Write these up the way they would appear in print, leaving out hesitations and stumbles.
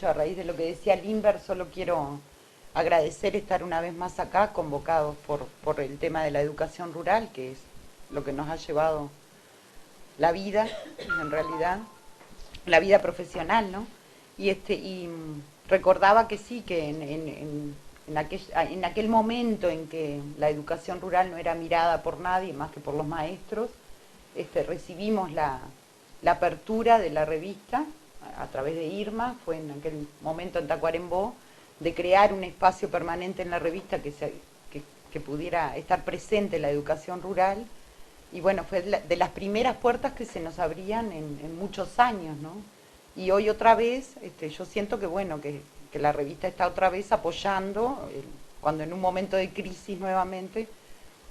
mucho a raíz de lo que decía Limber, solo quiero agradecer estar una vez más acá, convocados por el tema de la educación rural, que es lo que nos ha llevado la vida, en realidad, la vida profesional, ¿no? Y recordaba que sí, que en aquel momento en que la educación rural no era mirada por nadie más que por los maestros, recibimos la apertura de la revista a través de Irma, fue en aquel momento en Tacuarembó, de crear un espacio permanente en la revista que pudiera estar presente la educación rural. Y bueno, fue de las primeras puertas que se nos abrían en muchos años, ¿no? Y hoy otra vez, yo siento que bueno, que la revista está otra vez apoyando, cuando en un momento de crisis nuevamente,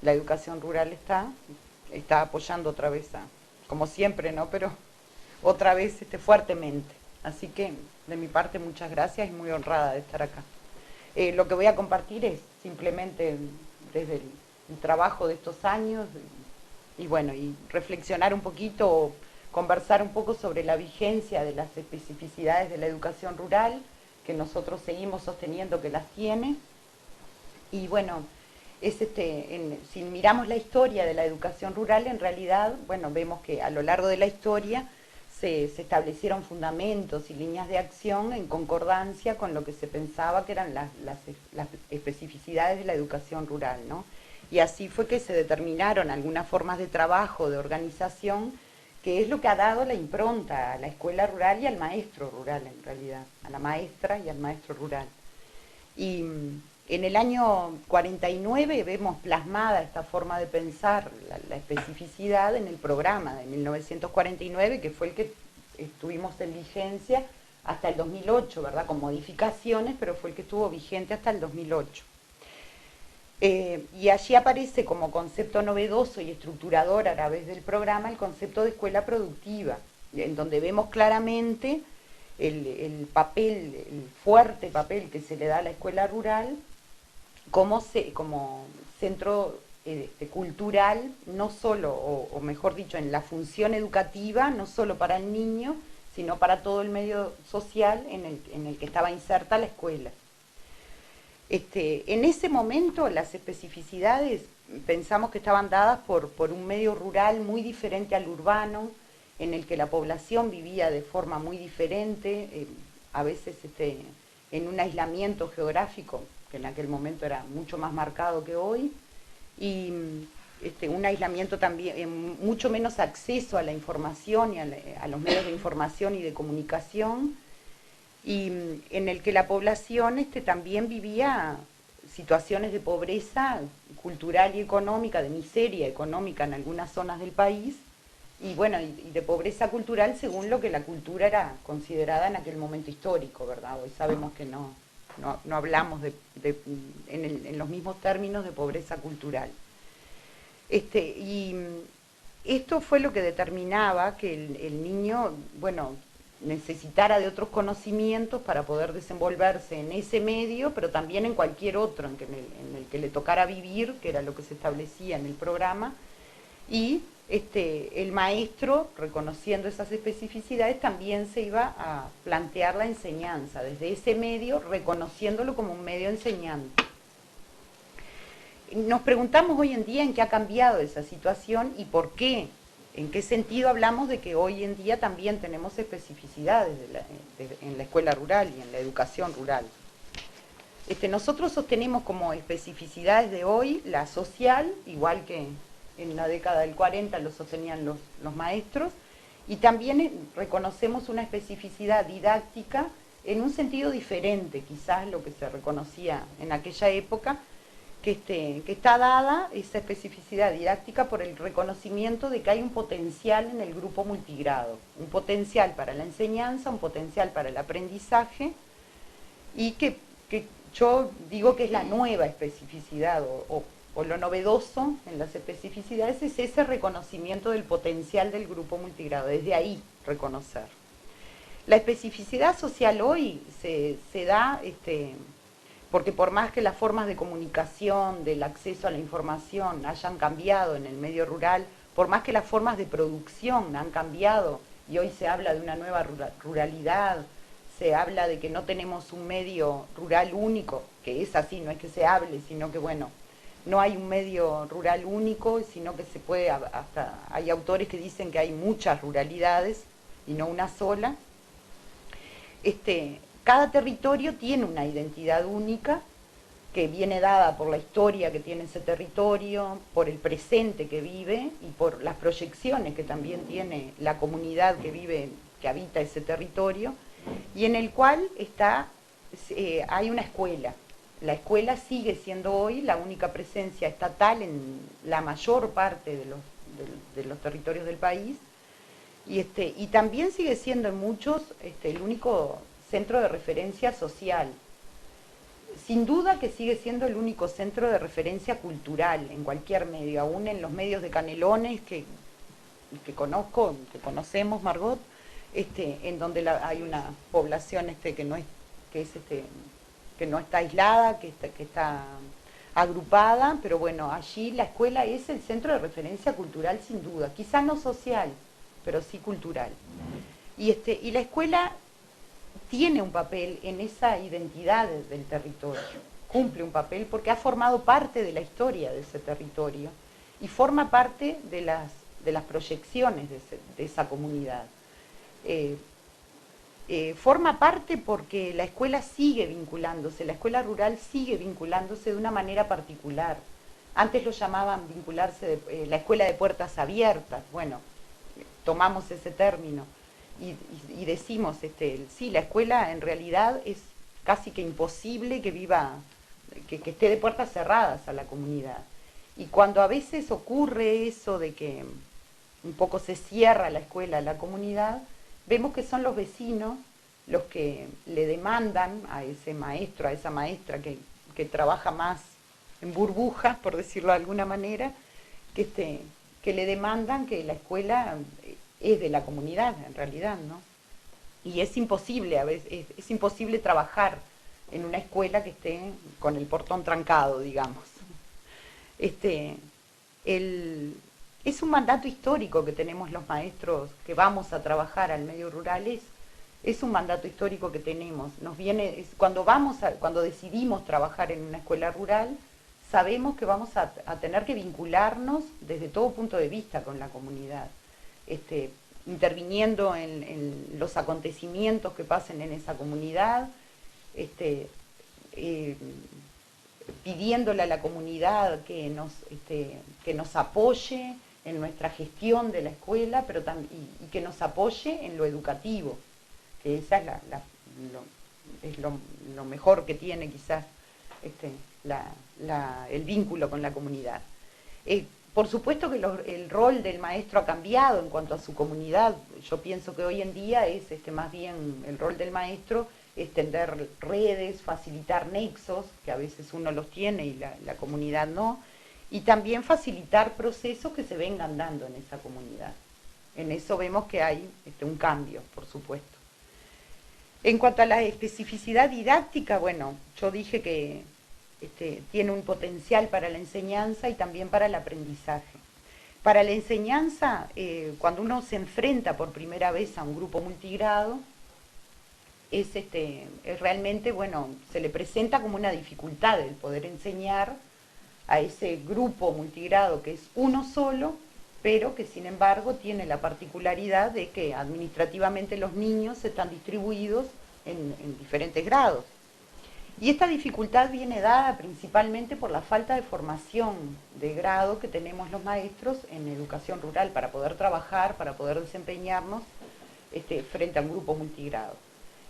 la educación rural está apoyando otra vez, como siempre, ¿no? Pero otra vez fuertemente. Así que de mi parte muchas gracias y muy honrada de estar acá. Lo que voy a compartir es simplemente desde el trabajo de estos años y bueno, y reflexionar un poquito, conversar un poco sobre la vigencia de las especificidades de la educación rural, que nosotros seguimos sosteniendo que las tiene. Y bueno, si miramos la historia de la educación rural, en realidad, bueno, vemos que a lo largo de la historia se establecieron fundamentos y líneas de acción en concordancia con lo que se pensaba que eran las especificidades de la educación rural, ¿no? Y así fue que se determinaron algunas formas de trabajo, de organización, que es lo que ha dado la impronta a la escuela rural y al maestro rural, en realidad, a la maestra y al maestro rural. Y en el año 49 vemos plasmada esta forma de pensar, la especificidad, en el programa de 1949, que fue el que estuvimos en vigencia hasta el 2008, ¿verdad? Con modificaciones, pero fue el que estuvo vigente hasta el 2008. Y allí aparece como concepto novedoso y estructurador a través del programa el concepto de escuela productiva, en donde vemos claramente el fuerte papel que se le da a la escuela rural como centro cultural, no solo, o mejor dicho, en la función educativa, no solo para el niño, sino para todo el medio social en el que estaba inserta la escuela. En ese momento las especificidades pensamos que estaban dadas por un medio rural muy diferente al urbano, en el que la población vivía de forma muy diferente, a veces en un aislamiento geográfico, que en aquel momento era mucho más marcado que hoy, y un aislamiento también, mucho menos acceso a la información y a los medios de información y de comunicación, y en el que la población también vivía situaciones de pobreza cultural y económica, de miseria económica en algunas zonas del país, y bueno, y de pobreza cultural según lo que la cultura era considerada en aquel momento histórico, ¿verdad? Hoy sabemos que no hablamos en los mismos términos de pobreza cultural. Y esto fue lo que determinaba que el niño, bueno, necesitara de otros conocimientos para poder desenvolverse en ese medio, pero también en cualquier otro en el que le tocara vivir, que era lo que se establecía en el programa, y el maestro, reconociendo esas especificidades, también se iba a plantear la enseñanza desde ese medio, reconociéndolo como un medio enseñante. Nos preguntamos hoy en día en qué ha cambiado esa situación y por qué. ¿En qué sentido hablamos de que hoy en día también tenemos especificidades en la escuela rural y en la educación rural? Nosotros sostenemos como especificidades de hoy la social, igual que en la década del 40 lo sostenían los maestros, y también reconocemos una especificidad didáctica en un sentido diferente, quizás lo que se reconocía en aquella época, que está dada esa especificidad didáctica por el reconocimiento de que hay un potencial en el grupo multigrado, un potencial para la enseñanza, un potencial para el aprendizaje, y que yo digo que es la nueva especificidad o lo novedoso en las especificidades es ese reconocimiento del potencial del grupo multigrado, desde ahí reconocer. La especificidad social hoy se da porque por más que las formas de comunicación, del acceso a la información hayan cambiado en el medio rural, por más que las formas de producción han cambiado y hoy se habla de una nueva ruralidad, se habla de que no tenemos un medio rural único, que es así, no es que se hable, sino que bueno, no hay un medio rural único, sino que se puede, hasta hay autores que dicen que hay muchas ruralidades y no una sola. Cada territorio tiene una identidad única que viene dada por la historia que tiene ese territorio, por el presente que vive y por las proyecciones que también tiene la comunidad que vive, que habita ese territorio, y en el cual hay una escuela. La escuela sigue siendo hoy la única presencia estatal en la mayor parte de los territorios del país, y también sigue siendo en muchos el único centro de referencia social. Sin duda que sigue siendo el único centro de referencia cultural en cualquier medio, aún en los medios de Canelones que conocemos, Margot, en donde hay una población que no está aislada, que está agrupada, pero bueno, allí la escuela es el centro de referencia cultural sin duda, quizás no social, pero sí cultural. Y la escuela tiene un papel en esa identidad del territorio, cumple un papel porque ha formado parte de la historia de ese territorio y forma parte de las proyecciones de esa comunidad. Forma parte porque la escuela sigue vinculándose, la escuela rural sigue vinculándose de una manera particular. Antes lo llamaban vincularse, la escuela de puertas abiertas, bueno, tomamos ese término y decimos, sí, la escuela en realidad es casi que imposible que viva, que esté de puertas cerradas a la comunidad. Y cuando a veces ocurre eso de que un poco se cierra la escuela a la comunidad, vemos que son los vecinos los que le demandan a ese maestro, a esa maestra que trabaja más en burbujas, por decirlo de alguna manera, que le demandan que la escuela es de la comunidad, en realidad, ¿no? Y es imposible, a veces, es imposible trabajar en una escuela que esté con el portón trancado, digamos. Es un mandato histórico que tenemos los maestros que vamos a trabajar al medio rural, es un mandato histórico que tenemos. Cuando decidimos trabajar en una escuela rural, sabemos que vamos a tener que vincularnos desde todo punto de vista con la comunidad, interviniendo en los acontecimientos que pasen en esa comunidad, pidiéndole a la comunidad que nos apoye en nuestra gestión de la escuela, pero y que nos apoye en lo educativo, que esa es lo mejor que tiene quizás el vínculo con la comunidad. Por supuesto que el rol del maestro ha cambiado en cuanto a su comunidad. Yo pienso que hoy en día es más bien el rol del maestro es tender redes, facilitar nexos, que a veces uno los tiene y la comunidad no, y también facilitar procesos que se vengan dando en esa comunidad. En eso vemos que hay un cambio, por supuesto. En cuanto a la especificidad didáctica, bueno, yo dije que tiene un potencial para la enseñanza y también para el aprendizaje. Para la enseñanza, cuando uno se enfrenta por primera vez a un grupo multigrado, es realmente, bueno, se le presenta como una dificultad el poder enseñar a ese grupo multigrado que es uno solo, pero que sin embargo tiene la particularidad de que administrativamente los niños están distribuidos en diferentes grados. Y esta dificultad viene dada principalmente por la falta de formación de grado que tenemos los maestros en educación rural para poder trabajar, para poder desempeñarnos frente a un grupo multigrado.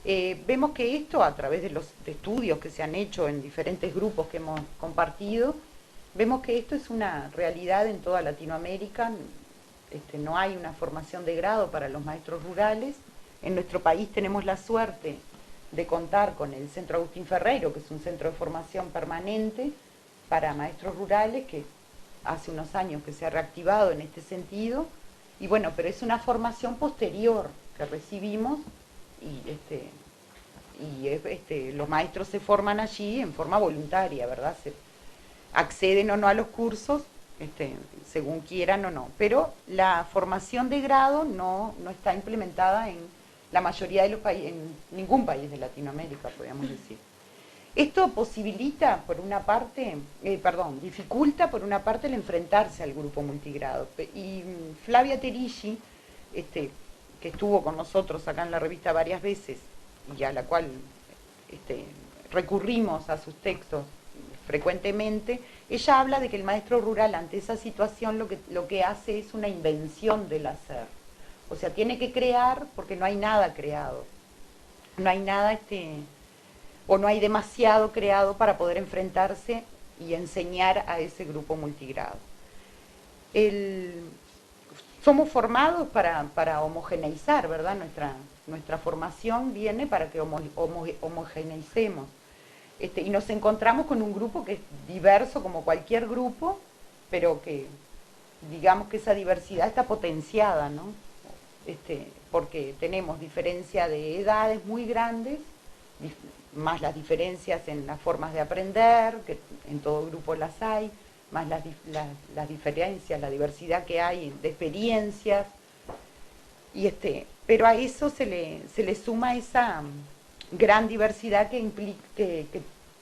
Vemos que esto, a través de los estudios que se han hecho en diferentes grupos que hemos compartido, vemos que esto es una realidad en toda Latinoamérica. No hay una formación de grado para los maestros rurales. En nuestro país tenemos la suerte de contar con el Centro Agustín Ferreiro, que es un centro de formación permanente para maestros rurales, que hace unos años que se ha reactivado en este sentido, y bueno, pero es una formación posterior que recibimos los maestros se forman allí en forma voluntaria, ¿verdad? Se acceden o no a los cursos, según quieran o no, pero la formación de grado no está implementada la mayoría de los países, en ningún país de Latinoamérica, podríamos decir. Esto posibilita, por una parte, dificulta por una parte el enfrentarse al grupo multigrado. Y Flavia Terigi, que estuvo con nosotros acá en la revista varias veces y a la cual recurrimos a sus textos frecuentemente, ella habla de que el maestro rural ante esa situación lo que hace es una invención del hacer. O sea, tiene que crear porque no hay nada creado. No hay nada, o no hay demasiado creado para poder enfrentarse y enseñar a ese grupo multigrado. Somos formados para homogeneizar, ¿verdad? Nuestra formación viene para que homogeneicemos. Y nos encontramos con un grupo que es diverso como cualquier grupo, pero que digamos que esa diversidad está potenciada, ¿no? Porque tenemos diferencia de edades muy grandes, más las diferencias en las formas de aprender, que en todo grupo las hay, más las diferencias, la diversidad que hay de experiencias, pero a eso se le suma esa gran diversidad que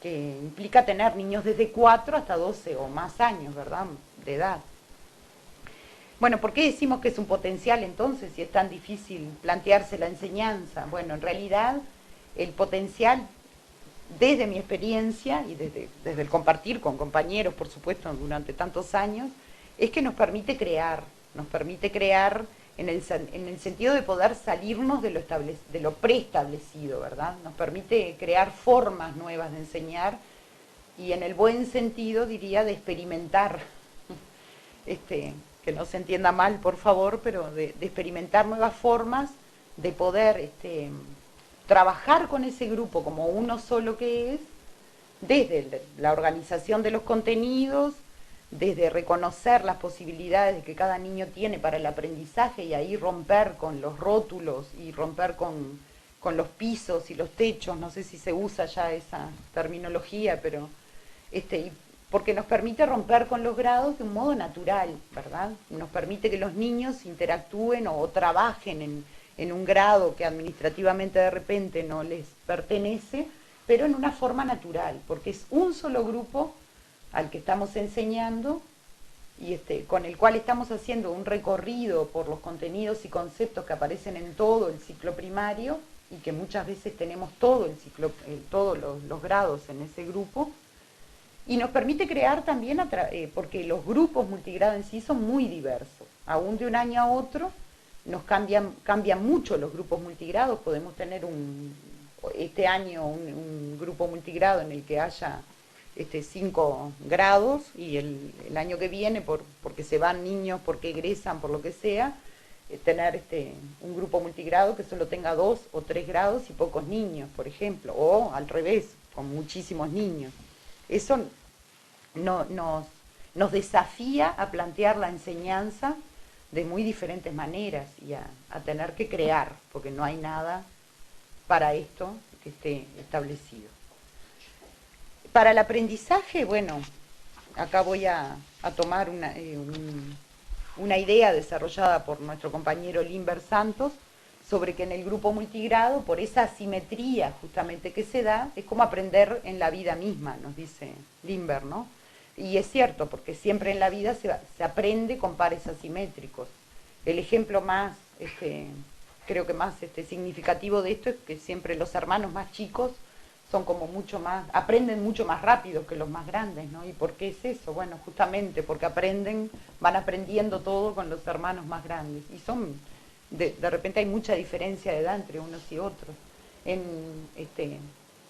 implica tener niños desde 4 hasta 12 o más años, ¿verdad?, de edad. Bueno, ¿por qué decimos que es un potencial entonces si es tan difícil plantearse la enseñanza? Bueno, en realidad el potencial, desde mi experiencia y desde el compartir con compañeros, por supuesto, durante tantos años, es que nos permite crear en el sentido de poder salirnos de lo preestablecido, ¿verdad? Nos permite crear formas nuevas de enseñar y en el buen sentido, diría, de experimentar, que no se entienda mal, por favor, pero de experimentar nuevas formas de poder trabajar con ese grupo como uno solo que es, desde la organización de los contenidos, desde reconocer las posibilidades que cada niño tiene para el aprendizaje y ahí romper con los rótulos y romper con los pisos y los techos, no sé si se usa ya esa terminología, pero porque nos permite romper con los grados de un modo natural, ¿verdad? Nos permite que los niños interactúen o trabajen en un grado que administrativamente de repente no les pertenece, pero en una forma natural, porque es un solo grupo al que estamos enseñando y con el cual estamos haciendo un recorrido por los contenidos y conceptos que aparecen en todo el ciclo primario y que muchas veces tenemos todos los grados en ese grupo, y nos permite crear también, porque los grupos multigrado en sí son muy diversos, aún de un año a otro nos cambian mucho los grupos multigrados. Podemos tener este año un grupo multigrado en el que haya 5 grados y el año que viene, porque se van niños, porque egresan, por lo que sea, tener un grupo multigrado que solo tenga 2 o 3 grados y pocos niños, por ejemplo, o al revés, con muchísimos niños. Eso nos desafía a plantear la enseñanza de muy diferentes maneras y a tener que crear, porque no hay nada para esto que esté establecido. Para el aprendizaje, bueno, acá voy a tomar una idea desarrollada por nuestro compañero Limber Santos sobre que en el grupo multigrado, por esa asimetría justamente que se da, es como aprender en la vida misma, nos dice Limber, ¿no? Y es cierto, porque siempre en la vida se aprende con pares asimétricos. El ejemplo más, creo que más significativo de esto es que siempre los hermanos más chicos son como mucho más, aprenden mucho más rápido que los más grandes, ¿no? ¿Y por qué es eso? Bueno, justamente porque van aprendiendo todo con los hermanos más grandes. Y de repente hay mucha diferencia de edad entre unos y otros. En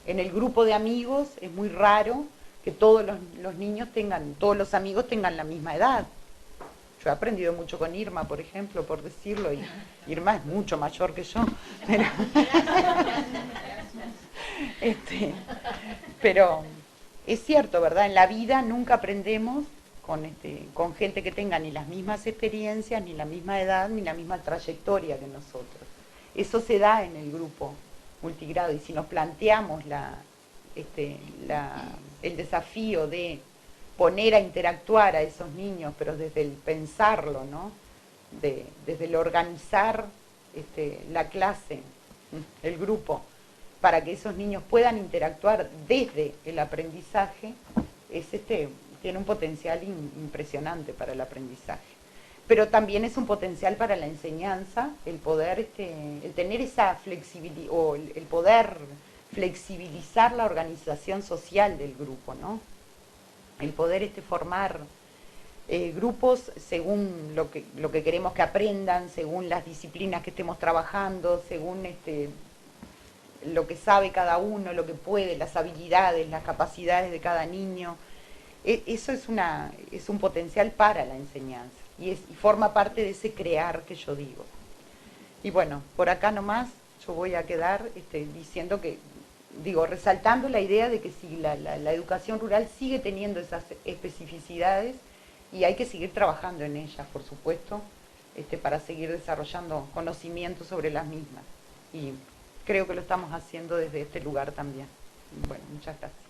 el grupo de amigos es muy raro que todos todos los amigos tengan la misma edad. Yo he aprendido mucho con Irma, por ejemplo, por decirlo, y Irma es mucho mayor que yo. Pero es cierto, ¿verdad? En la vida nunca aprendemos con gente que tenga ni las mismas experiencias, ni la misma edad, ni la misma trayectoria que nosotros. Eso se da en el grupo multigrado, y si nos planteamos el desafío de poner a interactuar a esos niños, pero desde el pensarlo, ¿no? Desde el organizar la clase el grupo, para que esos niños puedan interactuar desde el aprendizaje, tiene un potencial impresionante para el aprendizaje. Pero también es un potencial para la enseñanza, el poder, el tener esa flexibilidad, o el poder flexibilizar la organización social del grupo, ¿no? El poder formar grupos según lo que queremos que aprendan, según las disciplinas que estemos trabajando, según lo que sabe cada uno, lo que puede, las habilidades, las capacidades de cada niño. Eso es un potencial para la enseñanza y forma parte de ese crear que yo digo. Y bueno, por acá nomás yo voy a quedar diciendo que, resaltando la idea de que si la educación rural sigue teniendo esas especificidades y hay que seguir trabajando en ellas, por supuesto, para seguir desarrollando conocimientos sobre las mismas. Y creo que lo estamos haciendo desde este lugar también. Bueno, muchas gracias.